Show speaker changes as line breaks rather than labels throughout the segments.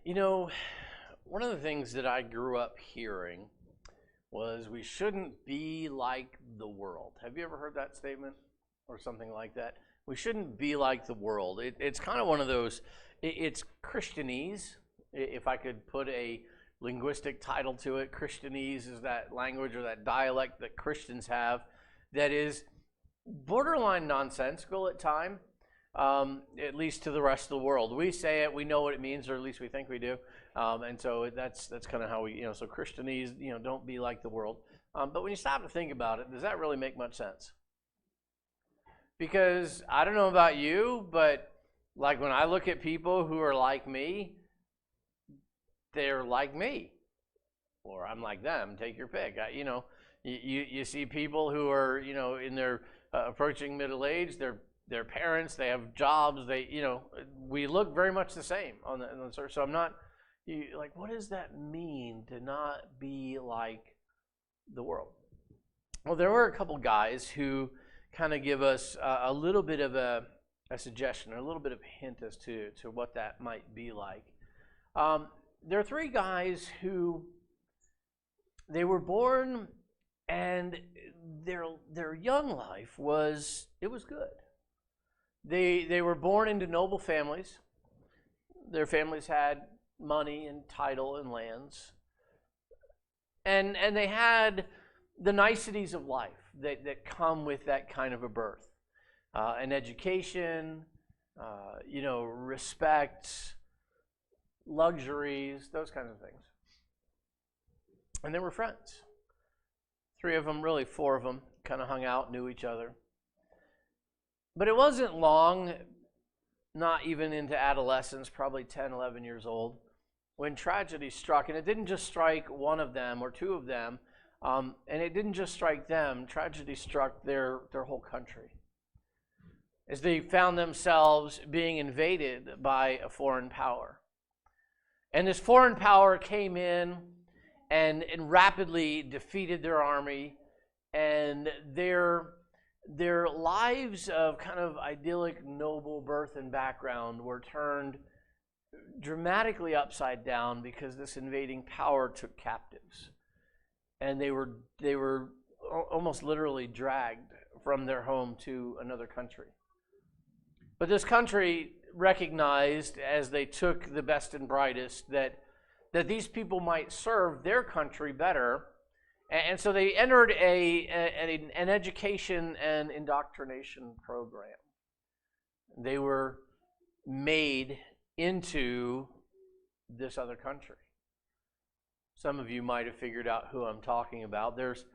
You know, one of the things that I grew up hearing was we shouldn't be like the world. Have you ever heard that statement or something like that? We shouldn't be like the world. It's kind of one of those, it's Christianese, if I could put a linguistic title to it. Christianese is that language or that dialect that Christians have that is borderline nonsensical at time, at least to the rest of the world. We say it, we know what it means, or at least we think we do, and so that's kind of how we, so Christianese, don't be like the world. But when you stop to think about it, does that really make much sense? Because I don't know about you, but like when I look at people who are like me, they're like me, or I'm like them. Take your pick. You see people who are in their approaching middle age. They're parents. They have jobs. We look very much the same on the surface. So I'm not like, what does that mean to not be like the world? Well, there were a couple guys who kind of give us a little bit of a suggestion, or a little bit of a hint as to what that might be like. There are three guys who they were born, and their young life was good. They were born into noble families. Their families had money and title and lands, and they had the niceties of life that come with that kind of a birth, an education, respect, luxuries, those kinds of things. And they were friends. Three of them, really four of them, kind of hung out, knew each other. But it wasn't long, not even into adolescence, probably 10, 11 years old, when tragedy struck. And it didn't just strike one of them or two of them, and it didn't just strike them. Tragedy struck their whole country, as they found themselves being invaded by a foreign power. And this foreign power came in and rapidly defeated their army, and their lives of kind of idyllic, noble birth and background were turned dramatically upside down because this invading power took captives. And they were almost literally dragged from their home to another country. But this country recognized, as they took the best and brightest, that these people might serve their country better. And so they entered an education and indoctrination program. They were made into this other country. Some of you might have figured out who I'm talking about. There's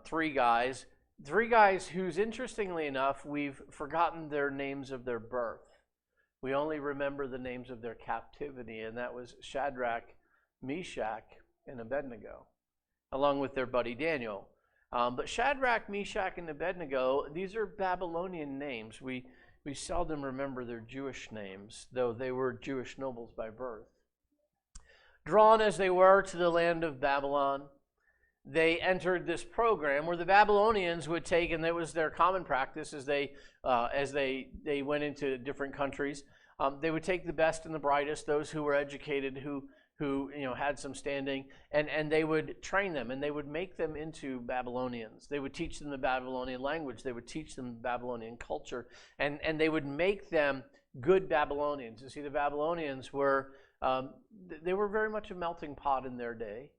three guys whose, interestingly enough, we've forgotten their names of their birth. We only remember the names of their captivity, and that was Shadrach, Meshach, and Abednego, along with their buddy Daniel. But Shadrach, Meshach, and Abednego, these are Babylonian names. We seldom remember their Jewish names, though they were Jewish nobles by birth. Drawn as they were to the land of Babylon, they entered this program where the Babylonians would take, and it was their common practice as they went into different countries, they would take the best and the brightest, those who were educated, who had some standing, and they would train them, and they would make them into Babylonians. They would teach them the Babylonian language. They would teach them Babylonian culture, and they would make them good Babylonians. You see, the Babylonians were they were very much a melting pot in their day.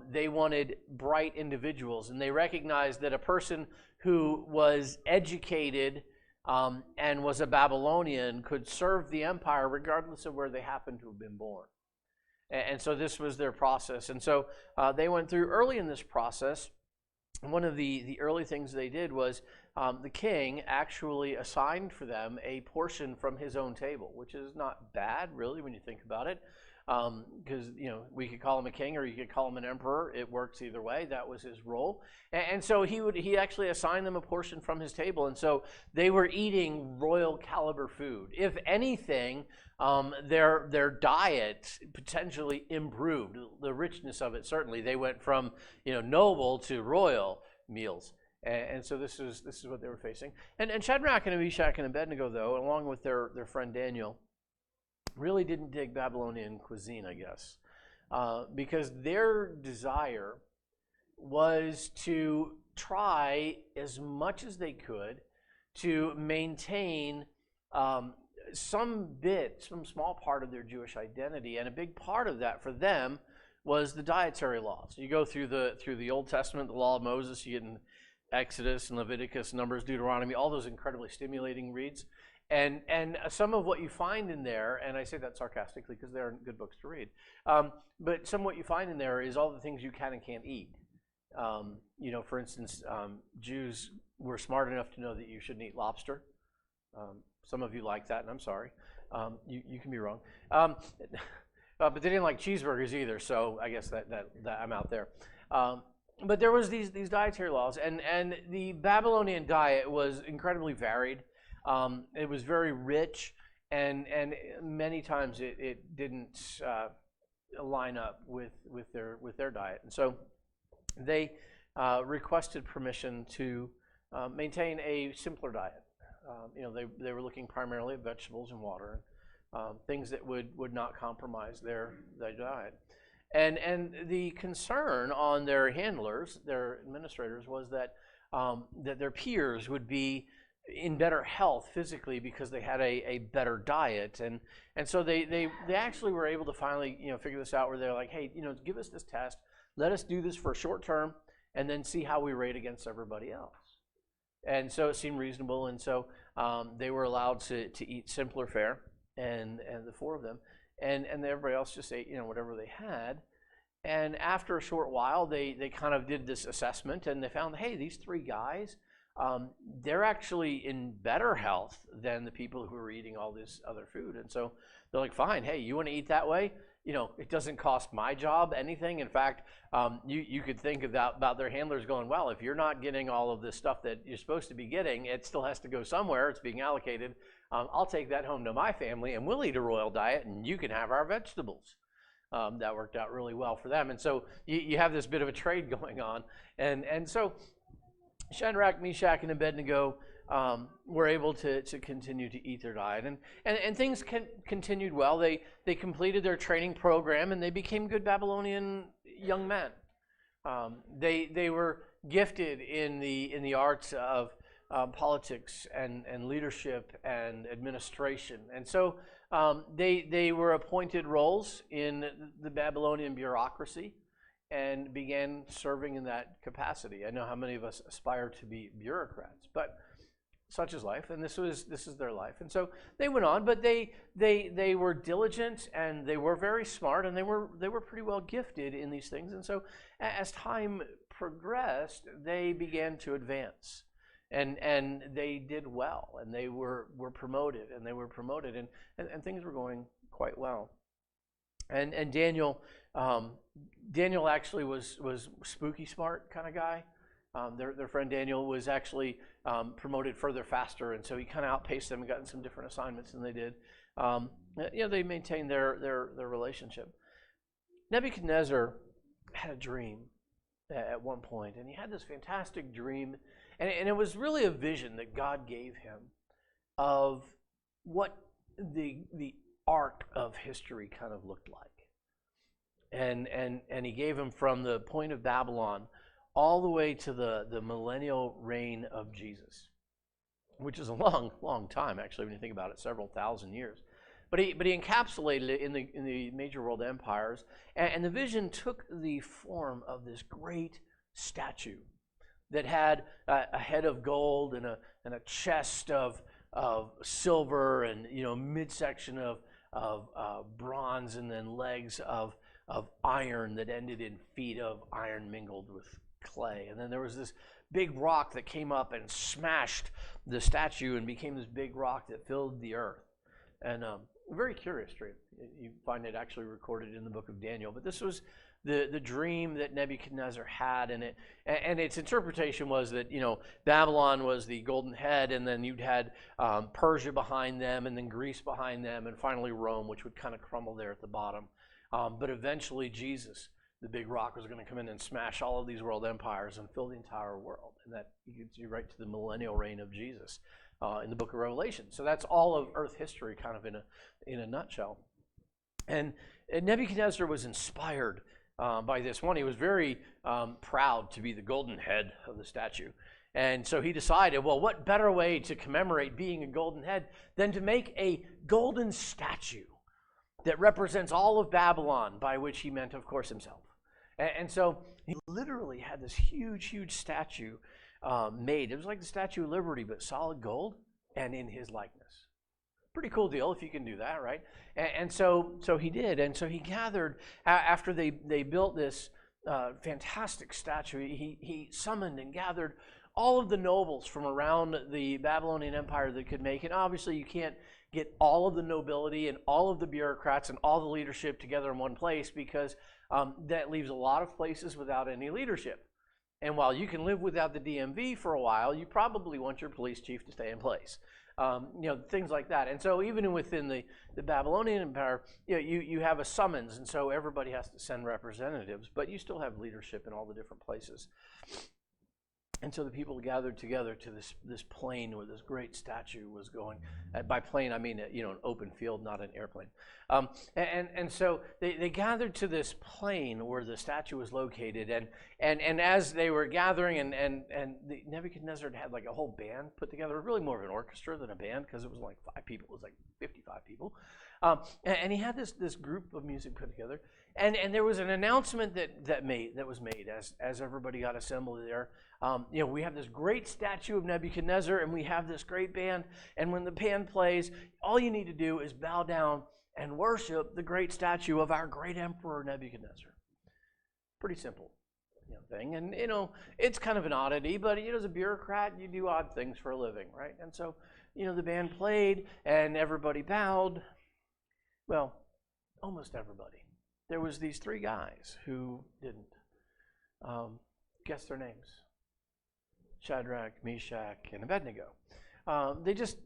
They wanted bright individuals, and they recognized that a person who was educated and was a Babylonian could serve the empire regardless of where they happened to have been born. And so this was their process. And so they went through early in this process. One of the early things they did was the king actually assigned for them a portion from his own table, which is not bad, really, when you think about it. Because we could call him a king or you could call him an emperor. It works either way. That was his role, and so he actually assigned them a portion from his table, and so they were eating royal caliber food. If anything, their diet potentially improved. The richness of it, certainly. They went from noble to royal meals. And so this is what they were facing. And Shadrach and Meshach and Abednego, though, along with their friend Daniel, really didn't dig Babylonian cuisine, I guess, because their desire was to try as much as they could to maintain some small part of their Jewish identity, and a big part of that for them was the dietary laws. You go through the Old Testament, the Law of Moses, you get in Exodus and Leviticus, Numbers, Deuteronomy, all those incredibly stimulating reads. And some of what you find in there, and I say that sarcastically because they're good books to read, but some of what you find in there is all the things you can and can't eat. For instance, Jews were smart enough to know that you shouldn't eat lobster. Some of you like that, and I'm sorry. You can be wrong. But they didn't like cheeseburgers either, so I guess that I'm out there. But there was these dietary laws, and the Babylonian diet was incredibly varied. It was very rich, and many times it didn't line up with their diet, and so they requested permission to maintain a simpler diet. They were looking primarily at vegetables and water, things that would not compromise their diet. And the concern on their handlers, their administrators, was that their peers would be in better health physically because they had a better diet, and so they actually were able to finally figure this out, where they're like, hey, give us this test, let us do this for a short term, and then see how we rate against everybody else. And so it seemed reasonable, and so they were allowed to eat simpler fare, and the four of them, and everybody else just ate whatever they had. And after a short while, they kind of did this assessment, and they found, hey, these three guys, they're actually in better health than the people who are eating all this other food. And so they're like, fine, hey, you want to eat that way? It doesn't cost my job anything. In fact, you could think about their handlers going, well, if you're not getting all of this stuff that you're supposed to be getting, it still has to go somewhere. It's being allocated. I'll take that home to my family, and we'll eat a royal diet, and you can have our vegetables. That worked out really well for them. And so you have this bit of a trade going on. And so Shadrach, Meshach, and Abednego were able to continue to eat their diet. And things continued well. They completed their training program, and they became good Babylonian young men. They were gifted in the arts of politics and leadership and administration. And so they were appointed roles in the Babylonian bureaucracy and began serving in that capacity. I know how many of us aspire to be bureaucrats, but such is life, and this is their life. And so they went on, but they were diligent, and they were very smart, and they were pretty well gifted in these things. And so as time progressed, they began to advance. And they did well, and they were promoted, and things were going quite well. And Daniel actually was spooky smart kind of guy. Their friend Daniel was actually promoted further faster, and so he kind of outpaced them and gotten some different assignments than they did. They maintained their relationship. Nebuchadnezzar had a dream at one point, and he had this fantastic dream. And it was really a vision that God gave him of what the arc of history kind of looked like. And he gave him from the point of Babylon all the way to the millennial reign of Jesus, which is a long time, actually, when you think about it, several thousand years. But he encapsulated it in the major world empires, and the vision took the form of this great statue that had a head of gold and a chest of silver, and midsection of bronze, and then legs of iron that ended in feet of iron mingled with clay. And then there was this big rock that came up and smashed the statue and became this big rock that filled the earth. And a very curious dream. You find it actually recorded in the book of Daniel. But this was the dream that Nebuchadnezzar had, and its interpretation was that Babylon was the golden head, and then you'd had Persia behind them, and then Greece behind them, and finally Rome, which would kind of crumble there at the bottom. But eventually Jesus, the big rock, was going to come in and smash all of these world empires and fill the entire world, and that gets you right to the millennial reign of Jesus. in the book of Revelation. So that's all of earth history kind of in a nutshell. And Nebuchadnezzar was inspired by this one. He was very proud to be the golden head of the statue. And so he decided, well, what better way to commemorate being a golden head than to make a golden statue that represents all of Babylon, by which he meant, of course, himself. And so he literally had this huge, huge statue made. It was like the Statue of Liberty, but solid gold and in his likeness. Pretty cool deal if you can do that, right? And so he did. And so he gathered, after they built this fantastic statue, he summoned and gathered all of the nobles from around the Babylonian Empire that could make it. Obviously, you can't get all of the nobility and all of the bureaucrats and all the leadership together in one place, because that leaves a lot of places without any leadership. And while you can live without the DMV for a while, you probably want your police chief to stay in place. Things like that. And so even within the Babylonian Empire, you have a summons, and so everybody has to send representatives, but you still have leadership in all the different places. And so the people gathered together to this plain where this great statue was going. By plain, I mean an open field, not an airplane. And so they gathered to this plain where the statue was located. And as they were gathering, and Nebuchadnezzar had like a whole band put together, really more of an orchestra than a band, because it was like 5 people. It was like 55 people. And he had this group of music put together. And there was an announcement that was made as everybody got assembled there. We have this great statue of Nebuchadnezzar, and we have this great band. And when the band plays, all you need to do is bow down and worship the great statue of our great emperor Nebuchadnezzar. Pretty simple thing. And, it's kind of an oddity, but, as a bureaucrat, you do odd things for a living, right? And so, the band played, and everybody bowed. Well, almost everybody. There was these 3 guys who didn't. Guess their names. Shadrach, Meshach, and Abednego. They just,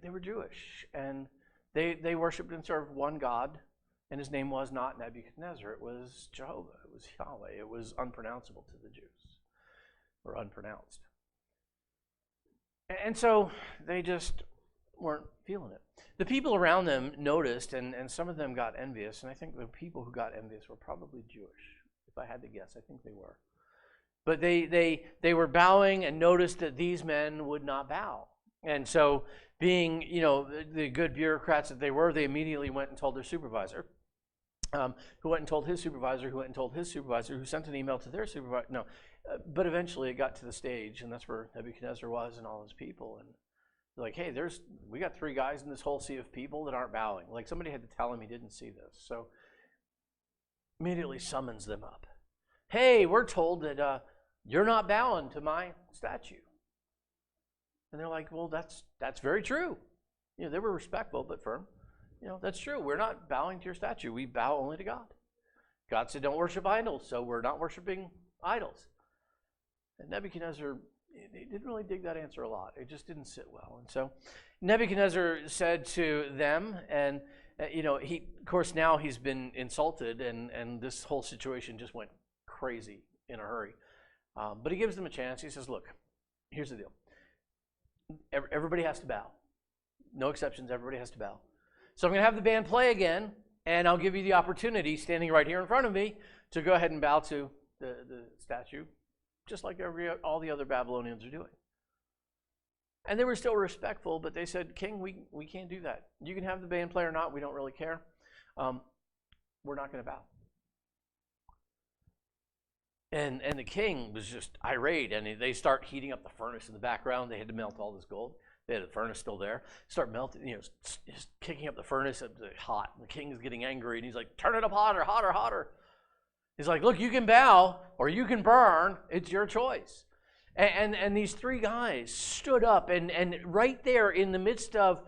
they were Jewish, and they worshipped and served one God, and his name was not Nebuchadnezzar. It was Jehovah. It was Yahweh. It was unpronounceable to the Jews, or unpronounced. And so they just weren't feeling it. The people around them noticed, and some of them got envious, and I think the people who got envious were probably Jewish. If I had to guess, I think they were. But they were bowing and noticed that these men would not bow. And so, being, the good bureaucrats that they were, they immediately went and told their supervisor, who went and told his supervisor, who went and told his supervisor, who sent an email to their supervisor. No, but eventually it got to the stage, and that's where Nebuchadnezzar was and all his people. And they're like, hey, we got 3 guys in this whole sea of people that aren't bowing. Like, somebody had to tell him he didn't see this. So immediately summons them up. Hey, we're told that you're not bowing to my statue. And they're like, well, that's very true. They were respectful but firm. That's true. We're not bowing to your statue. We bow only to God. God said don't worship idols, so we're not worshiping idols. And Nebuchadnezzar, he didn't really dig that answer a lot. It just didn't sit well. And so Nebuchadnezzar said to them, and of course now he's been insulted, and this whole situation just went crazy in a hurry. But he gives them a chance. He says, look, here's the deal. Everybody has to bow. No exceptions. Everybody has to bow. So I'm going to have the band play again, and I'll give you the opportunity, standing right here in front of me, to go ahead and bow to the statue, just like all the other Babylonians are doing. And they were still respectful, but they said, King, we can't do that. You can have the band play or not. We don't really care. We're not going to bow. And the king was just irate, and they start heating up the furnace in the background. They had to melt all this gold. They had the furnace still there. Start melting, just kicking up the furnace. It's hot. And the king is getting angry, and he's like, turn it up hotter, hotter, hotter. He's like, look, you can bow or you can burn. It's your choice. And these 3 guys stood up, and right there in the midst of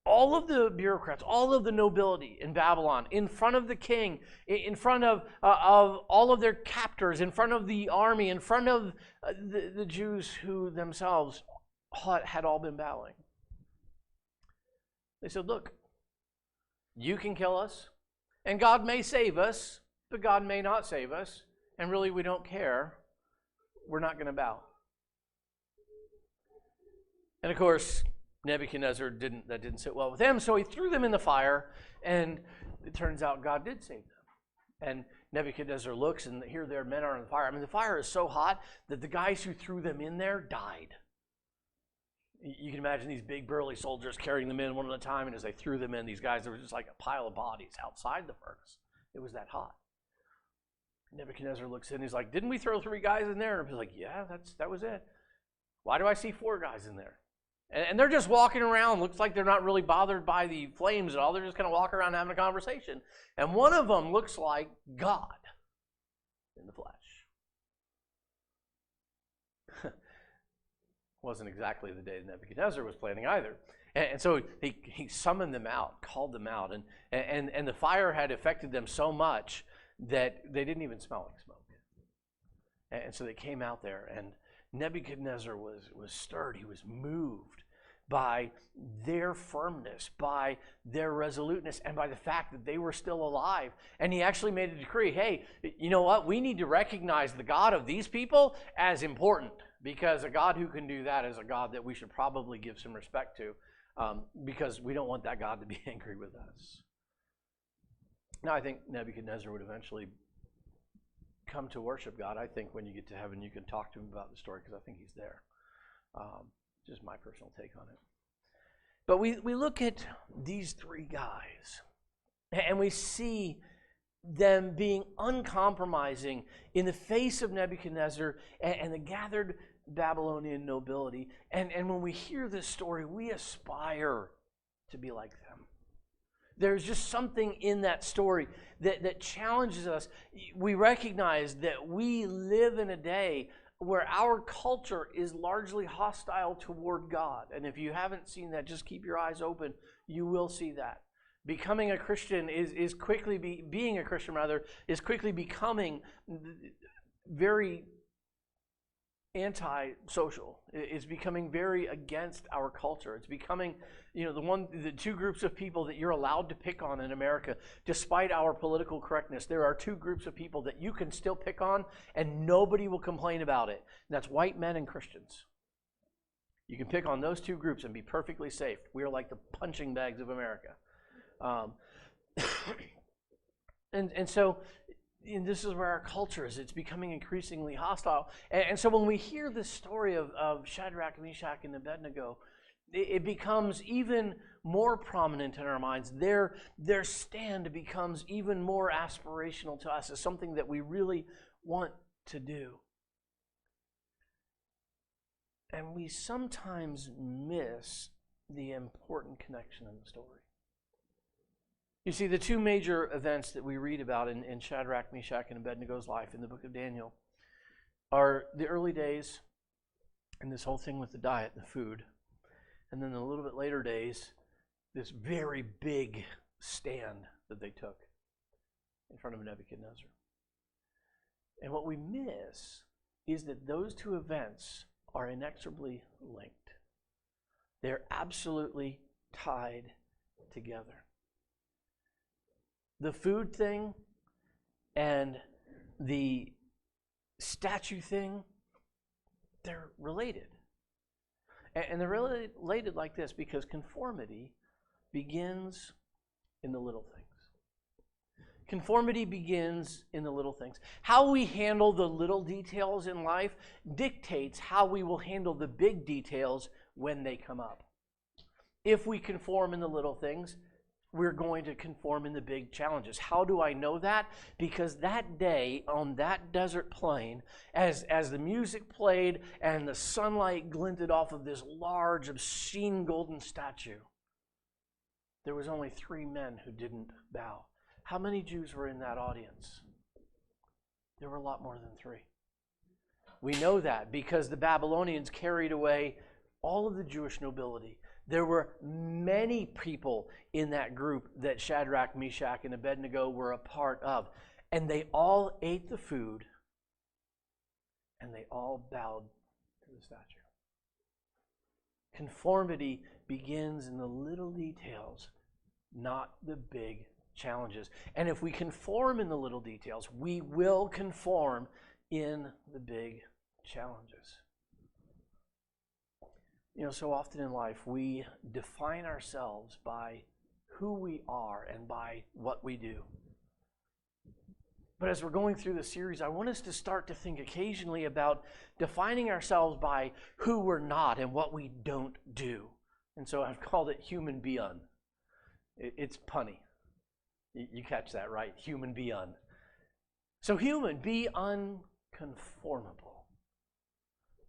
all of the bureaucrats, all of the nobility in Babylon, in front of the king, in front of all of their captors, in front of the army, in front of the Jews who themselves had all been bowing. They said, look, you can kill us, and God may save us, but God may not save us, and really we don't care. We're not going to bow. And of course, Nebuchadnezzar didn't sit well with him, so he threw them in the fire, and it turns out God did save them. And Nebuchadnezzar looks, and here their men are in the fire. I mean, the fire is so hot that the guys who threw them in there died. You can imagine these big burly soldiers carrying them in one at a time, and as they threw them in, these guys, there was just like a pile of bodies outside the furnace. It was that hot. Nebuchadnezzar looks in, he's like, didn't we throw 3 guys in there? And he's like, yeah, that was it. Why do I see 4 guys in there? And they're just walking around. Looks like they're not really bothered by the flames at all. They're just kind of walking around having a conversation. And one of them looks like God in the flesh. Wasn't exactly the day Nebuchadnezzar was planning either. And so he summoned them out, called them out. And the fire had affected them so much that they didn't even smell like smoke. And so they came out there, and Nebuchadnezzar was stirred. He was moved by their firmness, by their resoluteness, and by the fact that they were still alive. And he actually made a decree, hey, you know what? We need to recognize the God of these people as important, because a God who can do that is a God that we should probably give some respect to, because we don't want that God to be angry with us. Now, I think Nebuchadnezzar would eventually come to worship God. I think when you get to heaven, you can talk to him about the story, because I think he's there. Just my personal take on it. But we look at these 3 guys, and we see them being uncompromising in the face of Nebuchadnezzar and the gathered Babylonian nobility. And when we hear this story, we aspire to be like them. There's just something in that story that challenges us. We recognize that we live in a day where our culture is largely hostile toward God. And if you haven't seen that, just keep your eyes open. You will see that. Becoming a Christian is quickly being a Christian rather is quickly becoming very anti-social. It's becoming very against our culture. It's becoming, the 2 groups of people that you're allowed to pick on in America, despite our political correctness. There are 2 groups of people that you can still pick on, and nobody will complain about it. And that's white men and Christians. You can pick on those 2 groups and be perfectly safe. We are like the punching bags of America. And so this is where our culture is. It's becoming increasingly hostile. And so when we hear this story of Shadrach, Meshach, and Abednego, it becomes even more prominent in our minds. Their stand becomes even more aspirational to us as something that we really want to do. And we sometimes miss the important connection in the story. You see, the 2 major events that we read about in Shadrach, Meshach, and Abednego's life in the book of Daniel are the early days and this whole thing with the diet and the food. And then a little bit later days, this very big stand that they took in front of Nebuchadnezzar. And what we miss is that those 2 events are inexorably linked. They're absolutely tied together. The food thing and the statue thing, they're related. And they're related like this because conformity begins in the little things. Conformity begins in the little things. How we handle the little details in life dictates how we will handle the big details when they come up. If we conform in the little things, we're going to conform in the big challenges. How do I know that? Because that day on that desert plain, as the music played and the sunlight glinted off of this large, obscene golden statue, there was only 3 men who didn't bow. How many Jews were in that audience? There were a lot more than 3. We know that because the Babylonians carried away all of the Jewish nobility. There were many people in that group that Shadrach, Meshach, and Abednego were a part of. And they all ate the food, and they all bowed to the statue. Conformity begins in the little details, not the big challenges. And if we conform in the little details, we will conform in the big challenges. So often in life we define ourselves by who we are and by what we do. But as we're going through the series, I want us to start to think occasionally about defining ourselves by who we're not and what we don't do. And so I've called it human be un. It's punny. You catch that, right? Human be un. So human, be unconformable.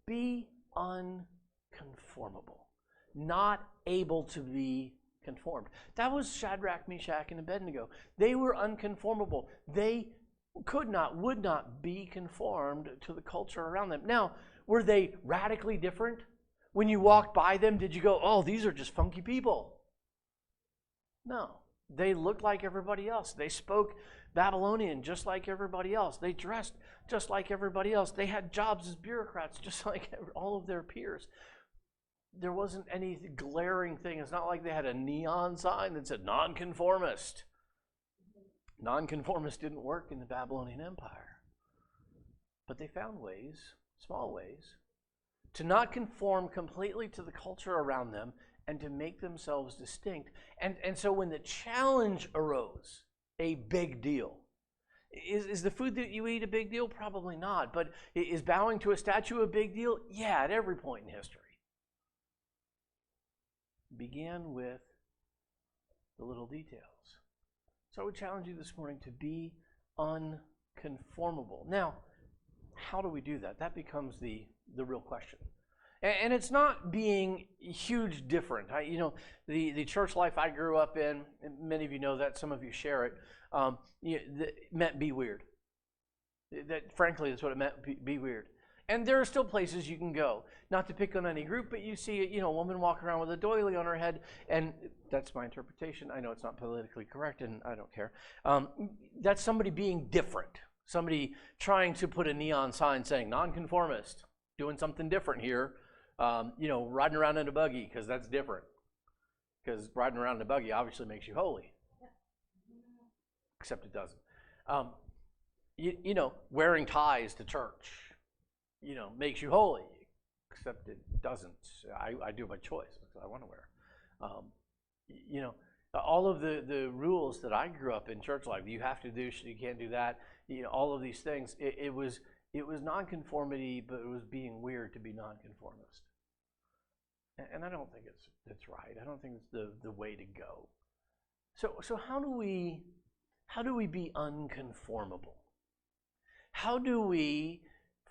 Be unconformable. Not able to be conformed. That was Shadrach, Meshach, and Abednego. They were unconformable. They could not, would not be conformed to the culture around them. Now, were they radically different? When you walked by them, did you go, oh, these are just funky people? No. They looked like everybody else. They spoke Babylonian just like everybody else. They dressed just like everybody else. They had jobs as bureaucrats just like all of their peers. There wasn't any glaring thing. It's not like they had a neon sign that said nonconformist. Nonconformist didn't work in the Babylonian Empire. But they found ways, small ways, to not conform completely to the culture around them and to make themselves distinct. And so when the challenge arose, a big deal. Is the food that you eat a big deal? Probably not. But is bowing to a statue a big deal? Yeah, at every point in history. Began with the little details. So I would challenge you this morning to be unconformable. Now, how do we do that? That becomes the real question. And it's not being huge different. The church life I grew up in, and many of you know that, some of you share it, it meant be weird. Frankly, that's what it meant, be weird. And there are still places you can go. Not to pick on any group, but you see a woman walking around with a doily on her head, and that's my interpretation. I know it's not politically correct, and I don't care. That's somebody being different. Somebody trying to put a neon sign saying, nonconformist, doing something different here. Riding around in a buggy, because that's different. Because riding around in a buggy obviously makes you holy. Except it doesn't. Wearing ties to church, makes you holy. Except it doesn't. I do by choice because I want to wear. All of the rules that I grew up in church life, you have to do, you can't do that. All of these things. It was nonconformity, but it was being weird to be nonconformist. And I don't think it's right. I don't think it's the way to go. So how do we be unconformable? How do we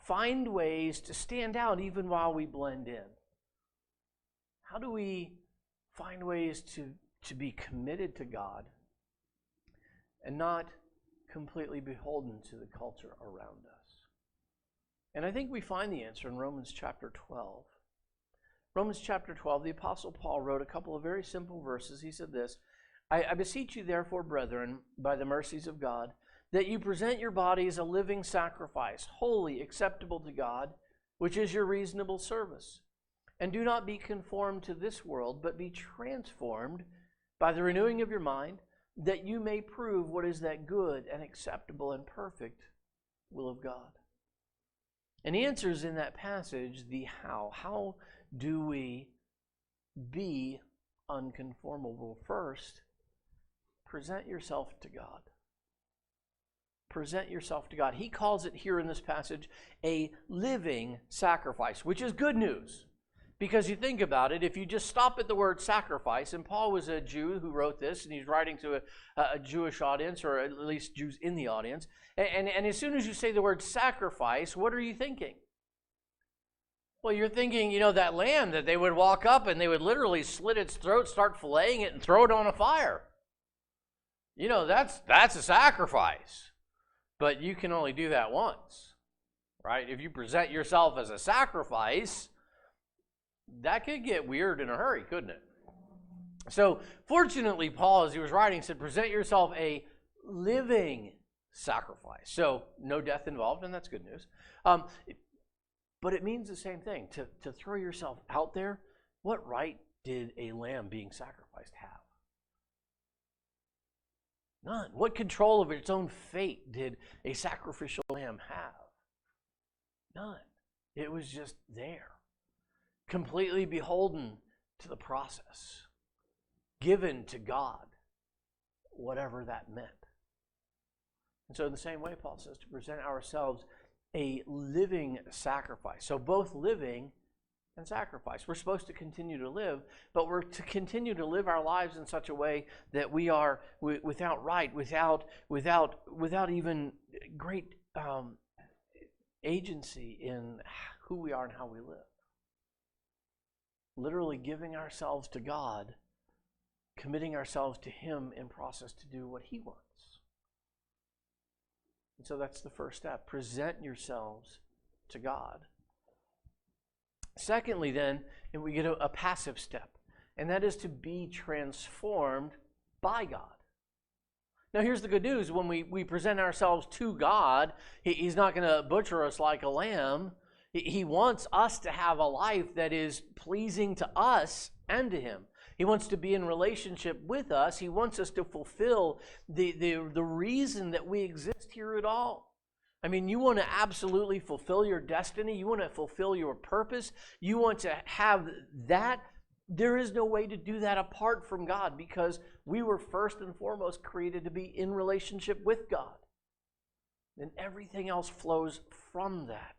find ways to stand out even while we blend in? How do we find ways to be committed to God and not completely beholden to the culture around us? And I think we find the answer in Romans chapter 12. Romans chapter 12, the Apostle Paul wrote a couple of very simple verses. He said this, I beseech you therefore, brethren, by the mercies of God, that you present your bodies a living sacrifice, holy, acceptable to God, which is your reasonable service. And do not be conformed to this world, but be transformed by the renewing of your mind, that you may prove what is that good and acceptable and perfect will of God. And he answers in that passage the how. How do we be unconformable? First, present yourself to God. Present yourself to God. He calls it here in this passage a living sacrifice, which is good news. Because you think about it, if you just stop at the word sacrifice, and Paul was a Jew who wrote this, and he's writing to a Jewish audience, or at least Jews in the audience, and as soon as you say the word sacrifice, what are you thinking? Well, you're thinking, that lamb that they would walk up and they would literally slit its throat, start filleting it, and throw it on a fire. That's a sacrifice. But you can only do that once, right? If you present yourself as a sacrifice, that could get weird in a hurry, couldn't it? So, fortunately, Paul, as he was writing, said, present yourself a living sacrifice. So, no death involved, and that's good news. But it means the same thing. To throw yourself out there, what right did a lamb being sacrificed have? None. What control over its own fate did a sacrificial lamb have? None. It was just there. completely beholden to the process, given to God, whatever that meant. And so in the same way, Paul says to present ourselves a living sacrifice. So both living and sacrifice. We're supposed to continue to live, but we're to continue to live our lives in such a way that we are without even great agency in who we are and how we live. Literally giving ourselves to God, committing ourselves to Him in process to do what He wants. And so that's the first step. Present yourselves to God. Secondly, then, and we get a passive step, and that is to be transformed by God. Now, here's the good news. When we present ourselves to God, He's not going to butcher us like a lamb. He wants us to have a life that is pleasing to us and to Him. He wants to be in relationship with us. He wants us to fulfill the reason that we exist here at all. I mean, you want to absolutely fulfill your destiny. You want to fulfill your purpose. You want to have that. There is no way to do that apart from God, because we were first and foremost created to be in relationship with God. And everything else flows from that.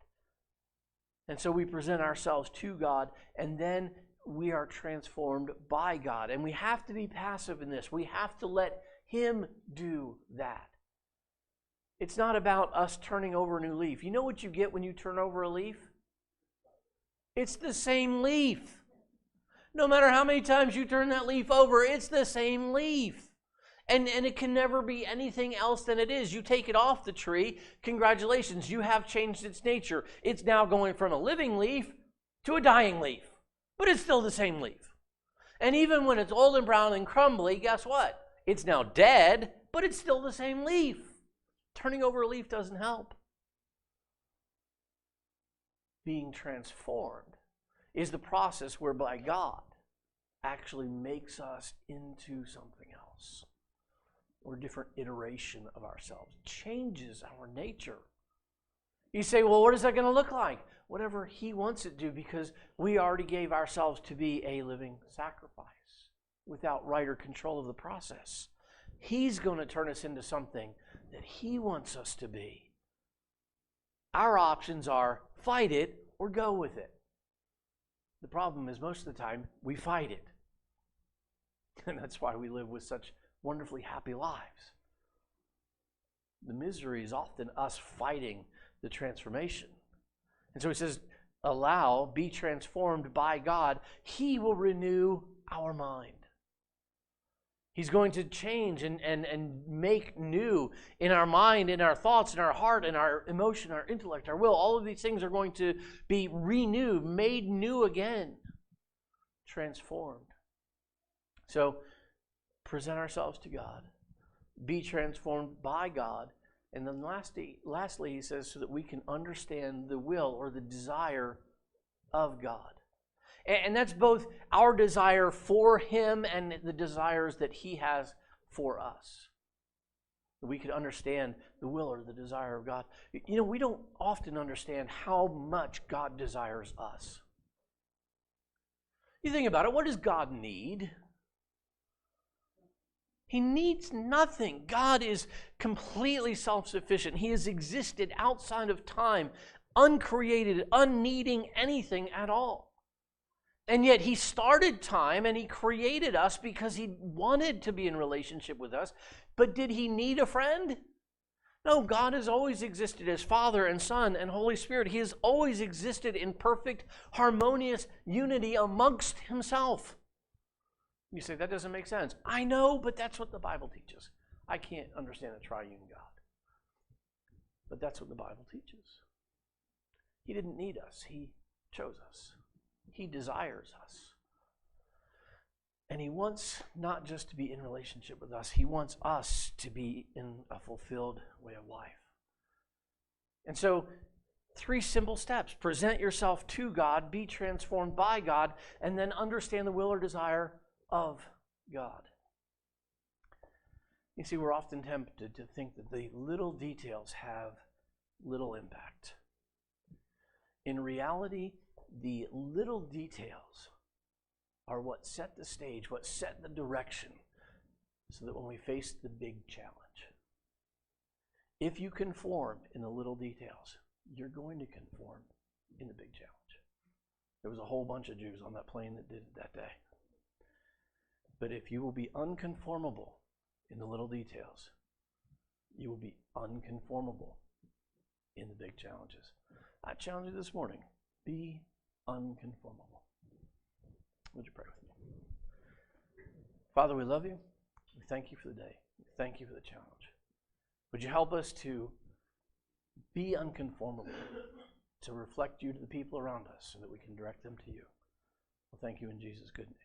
And so we present ourselves to God, and then we are transformed by God. And we have to be passive in this. We have to let Him do that. It's not about us turning over a new leaf. You know what you get when you turn over a leaf? It's the same leaf. No matter how many times you turn that leaf over, it's the same leaf. And it can never be anything else than it is. You take it off the tree, congratulations, you have changed its nature. It's now going from a living leaf to a dying leaf. But it's still the same leaf. And even when it's old and brown and crumbly, guess what? It's now dead, but it's still the same leaf. Turning over a leaf doesn't help. Being transformed is the process whereby God actually makes us into something else, or a different iteration of ourselves, changes our nature. You say, well, what is that going to look like? Whatever He wants it to, because we already gave ourselves to be a living sacrifice without right or control of the process. He's going to turn us into something that He wants us to be. Our options are fight it or go with it. The problem is most of the time we fight it. And that's why we live with such wonderfully happy lives. The misery is often us fighting the transformation. And so He says, be transformed by God. He will renew our mind. He's going to change and make new in our mind, in our thoughts, in our heart, in our emotion, our intellect, our will. All of these things are going to be renewed, made new again, transformed. So, present ourselves to God. Be transformed by God. And then lastly, he says, so that we can understand the will or the desire of God. And that's both our desire for Him and the desires that He has for us. We could understand the will or the desire of God. You know, we don't often understand how much God desires us. You think about it, what does God need? He needs nothing. God is completely self-sufficient. He has existed outside of time, uncreated, unneeding anything at all. And yet He started time and He created us because He wanted to be in relationship with us. But did He need a friend? No, God has always existed as Father and Son and Holy Spirit. He has always existed in perfect, harmonious unity amongst Himself. You say, that doesn't make sense. I know, but that's what the Bible teaches. I can't understand a triune God. But that's what the Bible teaches. He didn't need us. He chose us. He desires us. And He wants not just to be in relationship with us, He wants us to be in a fulfilled way of life. And so, 3 simple steps. Present yourself to God, be transformed by God, and then understand the will or desire of God. You see, we're often tempted to think that the little details have little impact. In reality, the little details are what set the stage, what set the direction, so that when we face the big challenge, if you conform in the little details, you're going to conform in the big challenge. There was a whole bunch of Jews on that plane that did it that day. But if you will be unconformable in the little details, you will be unconformable in the big challenges. I challenge you this morning, be unconformable. Would you pray with me? Father, we love you. We thank you for the day. We thank you for the challenge. Would you help us to be unconformable, to reflect you to the people around us so that we can direct them to you? Well, thank you in Jesus' good name.